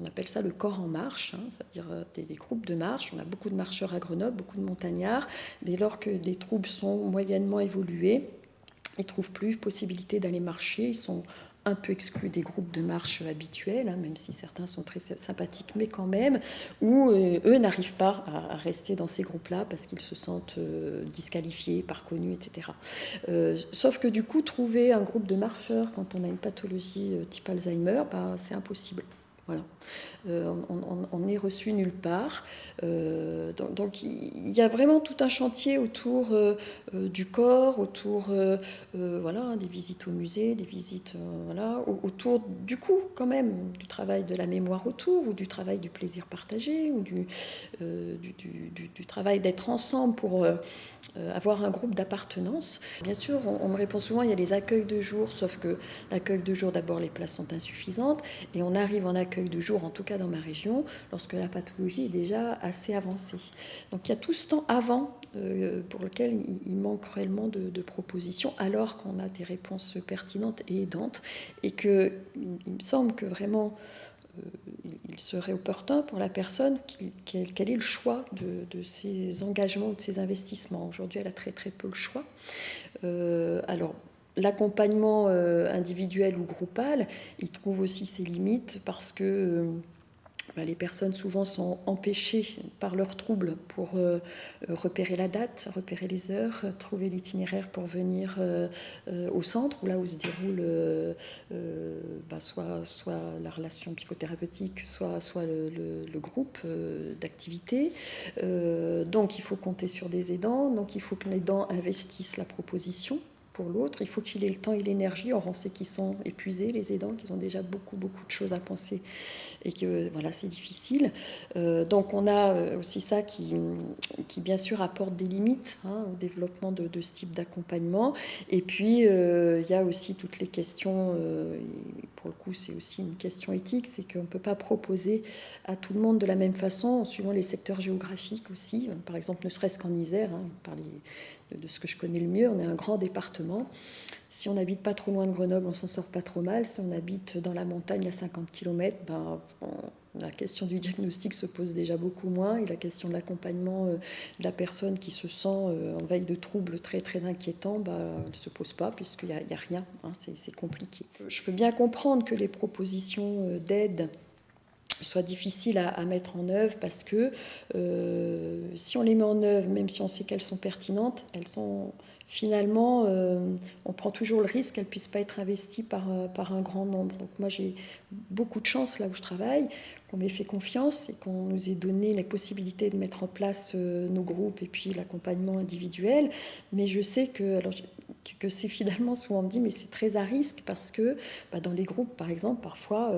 Speaker 1: on appelle ça le corps en marche, c'est-à-dire des groupes de marche. On a beaucoup de marcheurs à Grenoble, beaucoup de montagnards. Dès lors que les troubles sont moyennement évolués, ils ne trouvent plus possibilité d'aller marcher. Ils sont un peu exclus des groupes de marche habituels, même si certains sont très sympathiques, mais quand même, où eux n'arrivent pas à rester dans ces groupes-là parce qu'ils se sentent disqualifiés, pas reconnus, etc. Sauf que du coup, trouver un groupe de marcheurs quand on a une pathologie type Alzheimer, c'est impossible. Voilà. On n'est reçu nulle part. Donc il y a vraiment tout un chantier autour du corps, autour des visites au musée, des visites autour du coup quand même du travail de la mémoire autour, ou du travail du plaisir partagé, ou du travail d'être ensemble pour avoir un groupe d'appartenance. Bien sûr, on me répond souvent, il y a les accueils de jour, sauf que l'accueil de jour, d'abord, les places sont insuffisantes, et on arrive en accueil de jour, en tout cas dans ma région, lorsque la pathologie est déjà assez avancée. Donc il y a tout ce temps avant pour lequel il manque réellement de propositions, alors qu'on a des réponses pertinentes et aidantes, et qu'il me semble que vraiment il serait opportun pour la personne qu'elle ait le choix de ses engagements ou de ses investissements. Aujourd'hui, elle a très très peu le choix. Alors, l'accompagnement individuel ou groupal, il trouve aussi ses limites parce que les personnes souvent sont empêchées par leurs troubles pour repérer la date, repérer les heures, trouver l'itinéraire pour venir au centre, où là où se déroule soit la relation psychothérapeutique, soit le groupe d'activité. Donc il faut compter sur des aidants, donc il faut que l'aidant investisse la proposition pour l'autre. Il faut qu'il ait le temps et l'énergie. Or, on sait qu'ils sont épuisés, les aidants, qu'ils ont déjà beaucoup de choses à penser et que c'est difficile. Donc on a aussi ça qui bien sûr apporte des limites au développement de ce type d'accompagnement. Et puis il y a aussi toutes les questions, pour le coup c'est aussi une question éthique, c'est qu'on ne peut pas proposer à tout le monde de la même façon, suivant les secteurs géographiques aussi. Par exemple, ne serait-ce qu'en Isère, de ce que je connais le mieux, on est un grand département. Si on n'habite pas trop loin de Grenoble, on s'en sort pas trop mal. Si on habite dans la montagne à 50 km, la question du diagnostic se pose déjà beaucoup moins, et la question de l'accompagnement de la personne qui se sent en veille de troubles très très inquiétants, ne se pose pas, puisqu'il n'y a rien, c'est compliqué. Je peux bien comprendre que les propositions d'aide soit difficile à mettre en œuvre parce que si on les met en œuvre, même si on sait qu'elles sont pertinentes, elles sont finalement, on prend toujours le risque qu'elles ne puissent pas être investies par un grand nombre. Donc moi j'ai beaucoup de chance là où je travaille, qu'on m'ait fait confiance et qu'on nous ait donné les possibilités de mettre en place nos groupes et puis l'accompagnement individuel. Mais je sais que c'est finalement, souvent on me dit, mais c'est très à risque parce que dans les groupes, par exemple, parfois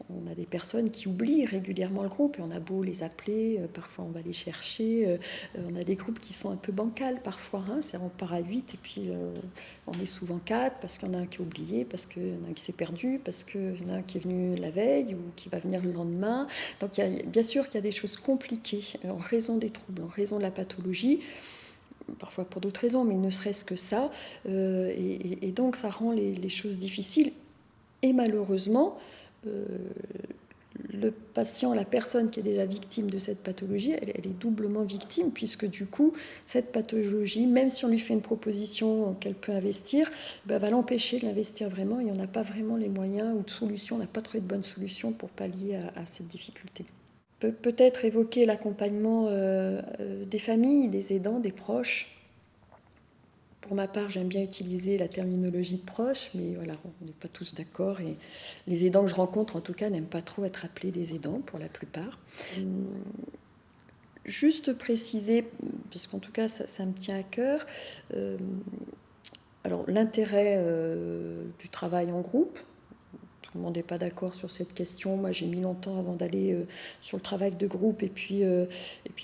Speaker 1: on a des personnes qui oublient régulièrement le groupe et on a beau les appeler, parfois on va les chercher. On a des groupes qui sont un peu bancals parfois, hein, c'est on part à 8 et puis on est souvent 4 parce qu'il y en a un qui a oublié, parce qu'il y en a un qui s'est perdu, parce qu'il y en a un qui est venu la veille ou qui va venir le lendemain. Donc bien sûr qu'il y a des choses compliquées en raison des troubles, en raison de la pathologie, parfois pour d'autres raisons, mais ne serait-ce que ça. Et donc ça rend les choses difficiles. Et malheureusement, le patient, la personne qui est déjà victime de cette pathologie, elle est doublement victime, puisque du coup, cette pathologie, même si on lui fait une proposition qu'elle peut investir, va l'empêcher de l'investir vraiment, et on n'a pas vraiment les moyens ou de solutions, on n'a pas trouvé de bonne solution pour pallier à cette difficulté. Peut-être évoquer l'accompagnement des familles, des aidants, des proches. Pour ma part, j'aime bien utiliser la terminologie de proche, mais voilà, on n'est pas tous d'accord. Et les aidants que je rencontre, en tout cas, n'aiment pas trop être appelés des aidants, pour la plupart. Juste préciser, parce qu'en tout cas, ça me tient à cœur, alors l'intérêt du travail en groupe. Tout le monde n'est pas d'accord sur cette question. Moi, j'ai mis longtemps avant d'aller sur le travail de groupe. Et puis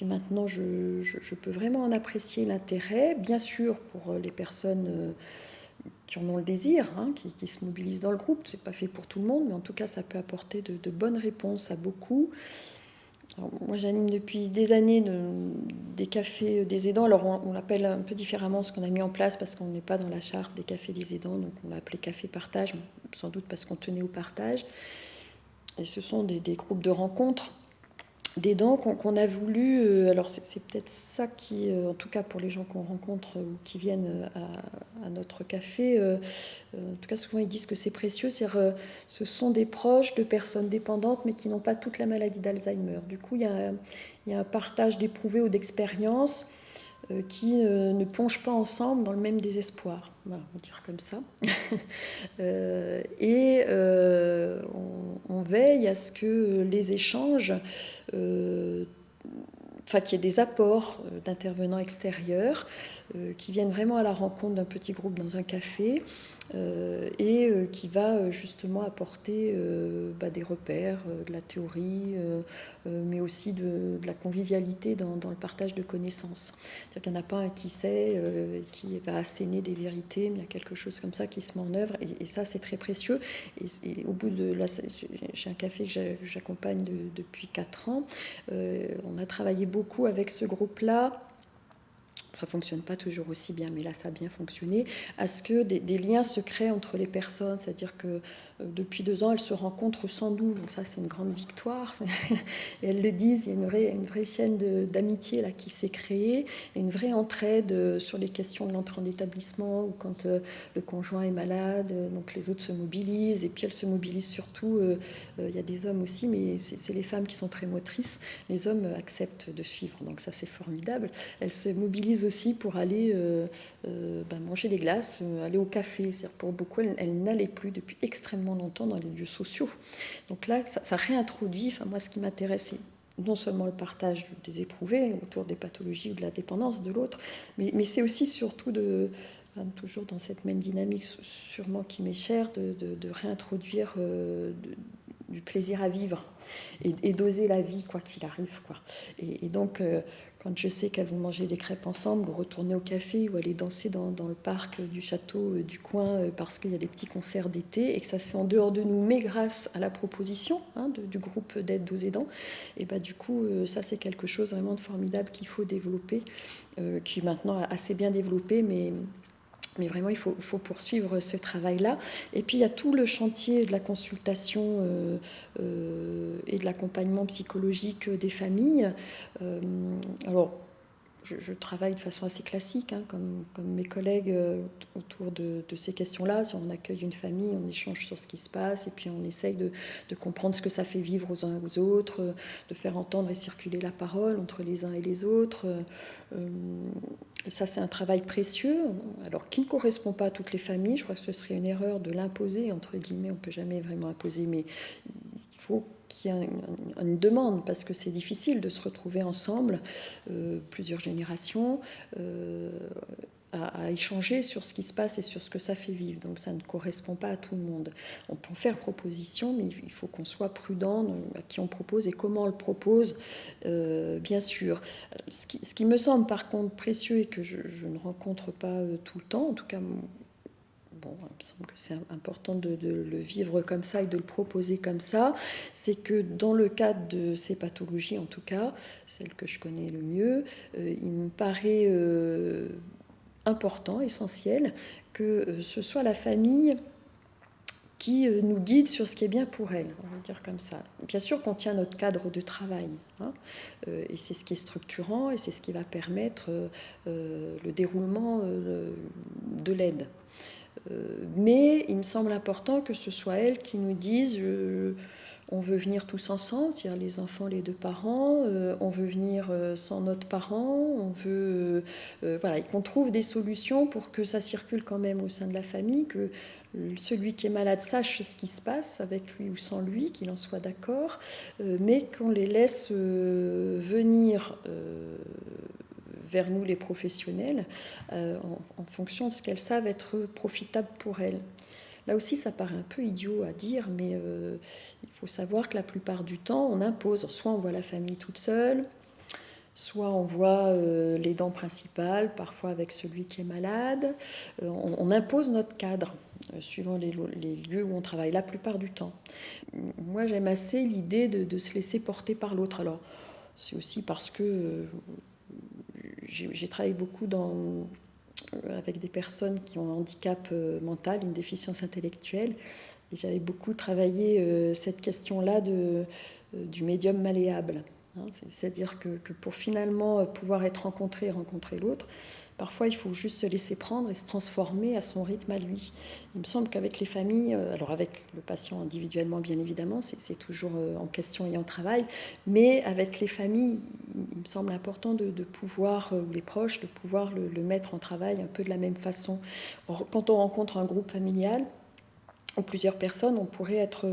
Speaker 1: maintenant, je peux vraiment en apprécier l'intérêt. Bien sûr, pour les personnes qui en ont le désir, hein, qui se mobilisent dans le groupe. Ce n'est pas fait pour tout le monde, mais en tout cas, ça peut apporter de bonnes réponses à beaucoup. Alors, moi, j'anime depuis des années des cafés des aidants. Alors, on l'appelle un peu différemment ce qu'on a mis en place parce qu'on n'est pas dans la charte des cafés des aidants. Donc, on l'a appelé café partage, sans doute parce qu'on tenait au partage. Et ce sont des groupes de rencontres d'aidants qu'on a voulu. Alors, c'est peut-être ça qui, en tout cas pour les gens qu'on rencontre ou qui viennent à notre café, en tout cas, souvent ils disent que c'est précieux. C'est-à-dire, ce sont des proches de personnes dépendantes, mais qui n'ont pas toute la maladie d'Alzheimer. Du coup, il y a un partage d'éprouvés ou d'expériences qui ne plongent pas ensemble dans le même désespoir. Voilà, on va dire comme ça. On veille à ce que les échanges, qu'il y ait des apports d'intervenants extérieurs qui viennent vraiment à la rencontre d'un petit groupe dans un café qui va justement apporter des repères, de la théorie, mais aussi de la convivialité dans le partage de connaissances. C'est-à-dire qu'il n'y en a pas un qui sait, qui va asséner des vérités, mais il y a quelque chose comme ça qui se met en œuvre, et ça c'est très précieux. Et au bout de là, j'ai un café que j'accompagne depuis 4 ans. On a travaillé beaucoup avec ce groupe-là. Ça ne fonctionne pas toujours aussi bien, mais là, ça a bien fonctionné, à ce que des liens se créent entre les personnes, c'est-à-dire que depuis 2 ans, elles se rencontrent sans nous, donc ça, c'est une grande victoire. Et elles le disent, il y a une vraie chaîne d'amitié là qui s'est créée, et une vraie entraide sur les questions de l'entrée en établissement, ou quand le conjoint est malade, donc les autres se mobilisent, et puis elles se mobilisent surtout, il y a des hommes aussi, mais c'est les femmes qui sont très motrices, les hommes acceptent de suivre, donc ça, c'est formidable. Elles se mobilisent aussi pour aller manger des glaces, aller au café. C'est-à-dire pour beaucoup, elles n'allaient plus depuis extrêmement longtemps dans les lieux sociaux. Donc là, ça réintroduit, moi ce qui m'intéresse, c'est non seulement le partage des éprouvés autour des pathologies ou de la dépendance de l'autre, mais c'est aussi surtout toujours dans cette même dynamique sûrement qui m'est chère, de réintroduire du plaisir à vivre et d'oser la vie quoi qu'il arrive, quoi. Et donc quand je sais qu'elles vont manger des crêpes ensemble ou retourner au café ou aller danser dans le parc du château du coin parce qu'il y a des petits concerts d'été et que ça se fait en dehors de nous, mais grâce à la proposition du groupe d'aide aux aidants, et du coup ça c'est quelque chose vraiment de formidable qu'il faut développer, qui est maintenant assez bien développé, mais vraiment, il faut poursuivre ce travail-là. Et puis, il y a tout le chantier de la consultation et de l'accompagnement psychologique des familles. Alors, je travaille de façon assez classique, hein, comme mes collègues autour de ces questions-là. Si on accueille une famille, on échange sur ce qui se passe et puis on essaye de comprendre ce que ça fait vivre aux uns et aux autres, de faire entendre et circuler la parole entre les uns et les autres. Et ça, c'est un travail précieux, alors qui ne correspond pas à toutes les familles. Je crois que ce serait une erreur de l'imposer, entre guillemets. On ne peut jamais vraiment imposer, mais il faut qu'il y ait une demande, parce que c'est difficile de se retrouver ensemble, plusieurs générations, à échanger sur ce qui se passe et sur ce que ça fait vivre. Donc ça ne correspond pas à tout le monde. On peut faire proposition, mais il faut qu'on soit prudent à qui on propose et comment on le propose, bien sûr. Ce qui me semble par contre précieux et que je ne rencontre pas tout le temps, en tout cas, bon, il me semble que c'est important de le vivre comme ça et de le proposer comme ça, c'est que dans le cadre de ces pathologies, en tout cas, celles que je connais le mieux, il me paraît important, essentiel, que ce soit la famille qui nous guide sur ce qui est bien pour elle, on va dire comme ça. Bien sûr qu'on tient notre cadre de travail, hein, et c'est ce qui est structurant et c'est ce qui va permettre le déroulement de l'aide. Mais il me semble important que ce soit elle qui nous dise on veut venir tous ensemble, c'est-à-dire les enfants, les deux parents, on veut venir sans notre parent, on veut voilà, et qu'on trouve des solutions pour que ça circule quand même au sein de la famille, que celui qui est malade sache ce qui se passe avec lui ou sans lui, qu'il en soit d'accord, mais qu'on les laisse venir vers nous les professionnels en fonction de ce qu'elles savent être profitable pour elles. Là aussi, ça paraît un peu idiot à dire, mais il faut savoir que la plupart du temps, on impose. Soit on voit la famille toute seule, soit on voit l'aidant principal, parfois avec celui qui est malade. On impose notre cadre, suivant les lieux où on travaille, la plupart du temps. Moi, j'aime assez l'idée de se laisser porter par l'autre. Alors, c'est aussi parce que j'ai travaillé beaucoup avec des personnes qui ont un handicap mental, une déficience intellectuelle. Et j'avais beaucoup travaillé cette question-là du médium malléable. Hein, c'est-à-dire que pour finalement pouvoir être rencontré et rencontrer l'autre, parfois il faut juste se laisser prendre et se transformer à son rythme à lui. Il me semble qu'avec les familles, alors avec le patient individuellement bien évidemment, c'est toujours en question et en travail, mais avec les familles, il me semble important de pouvoir, ou les proches, de pouvoir le mettre en travail un peu de la même façon. Or, quand on rencontre un groupe familial, ou plusieurs personnes, on pourrait être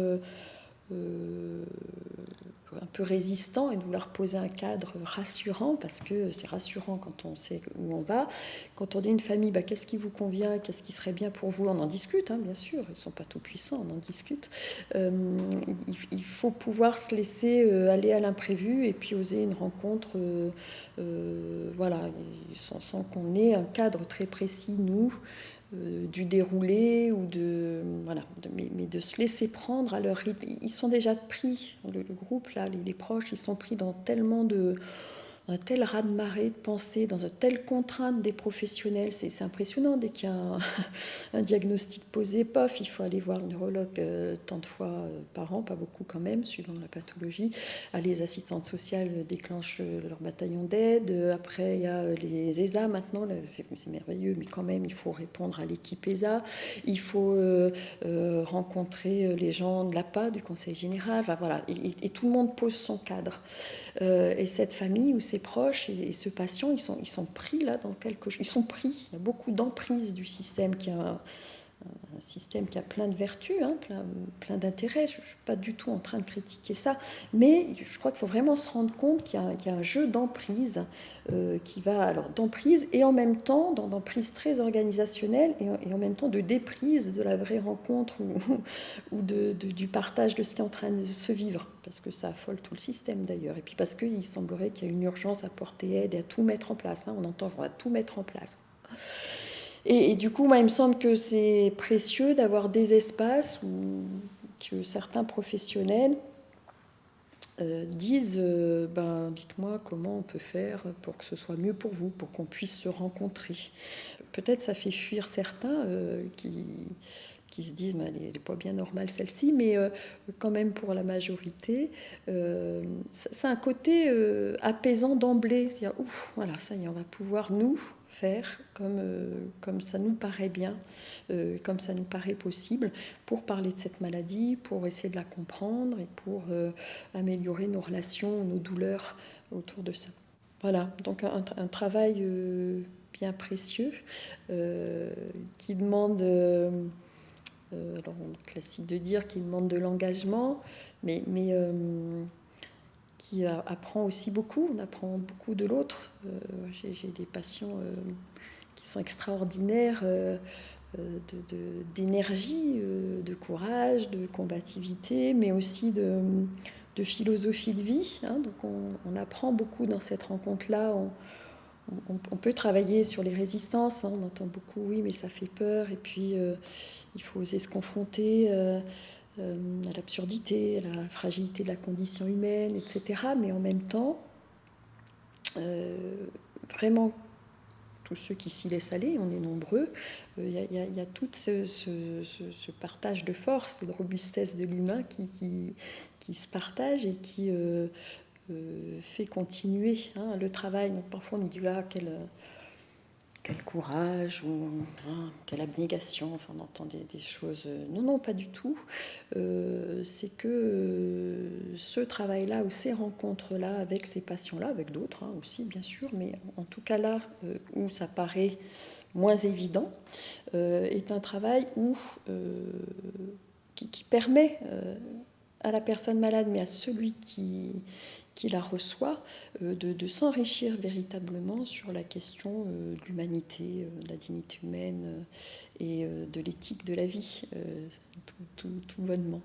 Speaker 1: un peu résistant et de vouloir poser un cadre rassurant, parce que c'est rassurant quand on sait où on va. Quand on dit une famille, qu'est-ce qui vous convient, qu'est-ce qui serait bien pour vous, on en discute, hein, bien sûr, ils ne sont pas tout puissants, on en discute. Il faut pouvoir se laisser aller à l'imprévu et puis oser une rencontre, voilà, sans qu'on ait un cadre très précis, nous, du déroulé ou voilà, mais de se laisser prendre à leur rythme. Ils sont déjà pris, le groupe là, les proches, ils sont pris dans tellement un tel raz-de-marée de pensée, dans une telle contrainte des professionnels. C'est impressionnant. Dès qu'il y a un diagnostic posé, pof, il faut aller voir le neurologue tant de fois par an, pas beaucoup quand même, suivant la pathologie. Les assistantes sociales déclenchent leur bataillon d'aide. Après, il y a les ESA maintenant, c'est merveilleux, mais quand même, il faut répondre à l'équipe ESA. Il faut rencontrer les gens de l'APA, du Conseil général. Enfin, voilà, et tout le monde pose son cadre. Et cette famille ou ces proches et ce patient, ils sont pris là dans quelque chose. Ils sont pris. Il y a beaucoup d'emprise du système qui a un système qui a plein de vertus, hein, plein d'intérêts. Je ne suis pas du tout en train de critiquer ça, mais je crois qu'il faut vraiment se rendre compte qu'il y a un jeu d'emprise qui va alors d'emprise et en même temps d'emprise très organisationnelle et en même temps de déprise de la vraie rencontre ou du partage de ce qui est en train de se vivre, parce que ça affole tout le système d'ailleurs, et puis parce qu'il semblerait qu'il y a une urgence à porter aide et à tout mettre en place, hein, on entend on va tout mettre en place. Et du coup, moi, il me semble que c'est précieux d'avoir des espaces où que certains professionnels disent dites-moi comment on peut faire pour que ce soit mieux pour vous, pour qu'on puisse se rencontrer. Peut-être ça fait fuir certains qui se disent elle n'est pas bien normale celle-ci, mais quand même pour la majorité, c'est un côté apaisant d'emblée. C'est-à-dire, ouf, voilà, ça y est, on va pouvoir nous faire comme ça nous paraît bien, comme ça nous paraît possible, pour parler de cette maladie, pour essayer de la comprendre et pour améliorer nos relations, nos douleurs autour de ça. Voilà, donc un travail bien précieux qui demande, alors classique de dire qu'il demande de l'engagement, mais qui apprend aussi beaucoup, on apprend beaucoup de l'autre. J'ai des patients qui sont extraordinaires d'énergie, de courage, de combativité, mais aussi de philosophie de vie. Hein. Donc on apprend beaucoup dans cette rencontre-là. On peut travailler sur les résistances. Hein. On entend beaucoup, oui, mais ça fait peur. Et puis, il faut oser se confronter à l'absurdité, à la fragilité de la condition humaine, etc. Mais en même temps, vraiment, tous ceux qui s'y laissent aller, on est nombreux, il y a tout ce partage de force, de robustesse de l'humain qui se partage et qui fait continuer le travail. Donc parfois on nous dit là, quel courage, ou quelle abnégation, enfin on entend des choses. Non, pas du tout. C'est que ce travail-là, ou ces rencontres-là, avec ces patients-là, avec d'autres aussi bien sûr, mais en tout cas là où ça paraît moins évident, est un travail qui permet à la personne malade, mais à celui qui la reçoit, de s'enrichir véritablement sur la question de l'humanité, de la dignité humaine et de l'éthique de la vie, tout bonnement.